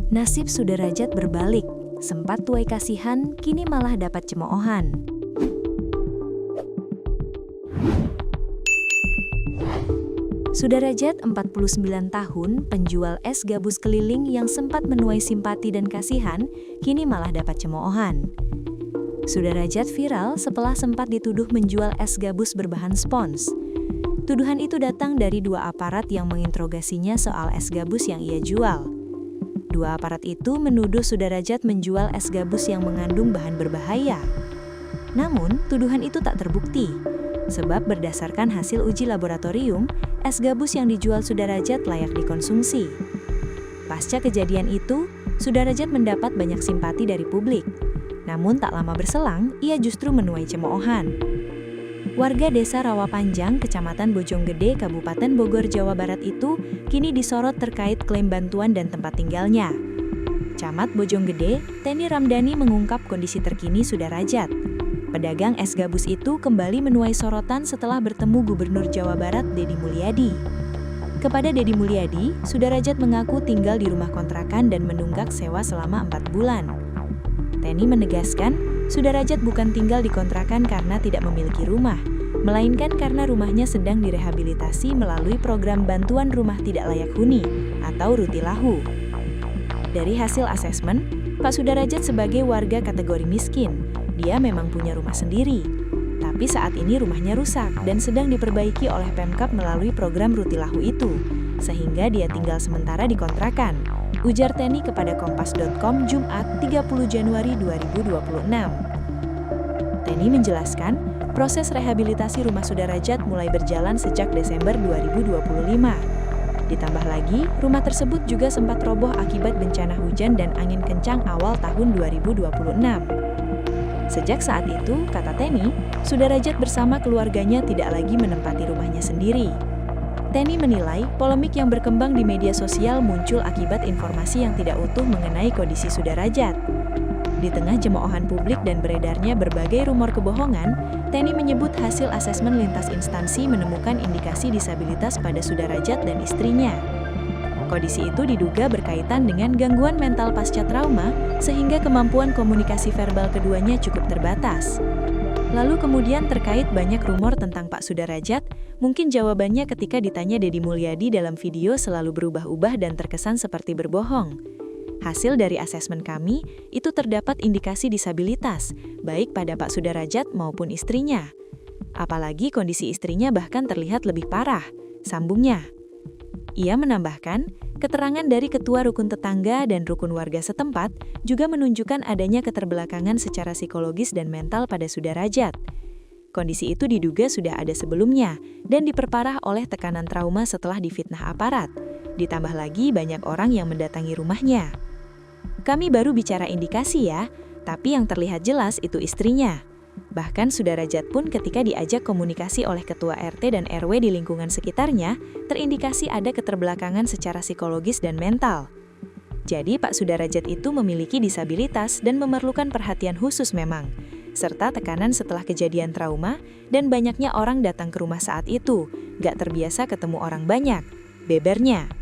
Nasib Sudarajat berbalik, sempat tuai kasihan, kini malah dapat cemoohan. Sudarajat, 49 tahun, penjual es gabus keliling yang sempat menuai simpati dan kasihan, kini malah dapat cemoohan. Sudarajat viral setelah sempat dituduh menjual es gabus berbahan spons. Tuduhan itu datang dari dua aparat yang menginterogasinya soal es gabus yang ia jual. Dua aparat itu menuduh Sudarajat menjual es gabus yang mengandung bahan berbahaya. Namun, tuduhan itu tak terbukti, sebab berdasarkan hasil uji laboratorium, es gabus yang dijual Sudarajat layak dikonsumsi. Pasca kejadian itu, Sudarajat mendapat banyak simpati dari publik. Namun tak lama berselang, ia justru menuai cemoohan. Warga desa Rawapanjang, Kecamatan Bojonggede, Kabupaten Bogor, Jawa Barat itu kini disorot terkait klaim bantuan dan tempat tinggalnya. Camat Bojonggede, Teni Ramdhani mengungkap kondisi terkini Sudarajat. Pedagang es gabus itu kembali menuai sorotan setelah bertemu Gubernur Jawa Barat Deddy Mulyadi. Kepada Deddy Mulyadi, Sudarajat mengaku tinggal di rumah kontrakan dan menunggak sewa selama 4 bulan. Teni menegaskan, Sudarajat bukan tinggal di kontrakan karena tidak memiliki rumah, melainkan karena rumahnya sedang direhabilitasi melalui program bantuan rumah tidak layak huni atau Rutilahu. Dari hasil asesmen, Pak Sudarajat sebagai warga kategori miskin, dia memang punya rumah sendiri. Tapi saat ini rumahnya rusak dan sedang diperbaiki oleh Pemkab melalui program Rutilahu itu, sehingga dia tinggal sementara di kontrakan, ujar Teni kepada Kompas.com Jumat 30 Januari 2026. Teni menjelaskan, proses rehabilitasi rumah Sudarajat mulai berjalan sejak Desember 2025. Ditambah lagi, rumah tersebut juga sempat roboh akibat bencana hujan dan angin kencang awal tahun 2026. Sejak saat itu, kata Teni, Sudarajat bersama keluarganya tidak lagi menempati rumahnya sendiri. Teni menilai polemik yang berkembang di media sosial muncul akibat informasi yang tidak utuh mengenai kondisi Sudarajat. Di tengah cemoohan publik dan beredarnya berbagai rumor kebohongan, Teni menyebut hasil asesmen lintas instansi menemukan indikasi disabilitas pada Sudarajat dan istrinya. Kondisi itu diduga berkaitan dengan gangguan mental pasca trauma, sehingga kemampuan komunikasi verbal keduanya cukup terbatas. Lalu kemudian terkait banyak rumor tentang Pak Sudarajat, mungkin jawabannya ketika ditanya Deddy Mulyadi dalam video selalu berubah-ubah dan terkesan seperti berbohong. Hasil dari asesmen kami, itu terdapat indikasi disabilitas, baik pada Pak Sudarajat maupun istrinya. Apalagi kondisi istrinya bahkan terlihat lebih parah, sambungnya. Ia menambahkan, keterangan dari ketua rukun tetangga dan rukun warga setempat juga menunjukkan adanya keterbelakangan secara psikologis dan mental pada Sudarajat. Kondisi itu diduga sudah ada sebelumnya dan diperparah oleh tekanan trauma setelah difitnah aparat. Ditambah lagi banyak orang yang mendatangi rumahnya. Kami baru bicara indikasi ya, tapi yang terlihat jelas itu istrinya. Bahkan Sudarajat pun ketika diajak komunikasi oleh ketua RT dan RW di lingkungan sekitarnya, terindikasi ada keterbelakangan secara psikologis dan mental. Jadi Pak Sudarajat itu memiliki disabilitas dan memerlukan perhatian khusus memang, serta tekanan setelah kejadian trauma dan banyaknya orang datang ke rumah saat itu, gak terbiasa ketemu orang banyak, bebernya.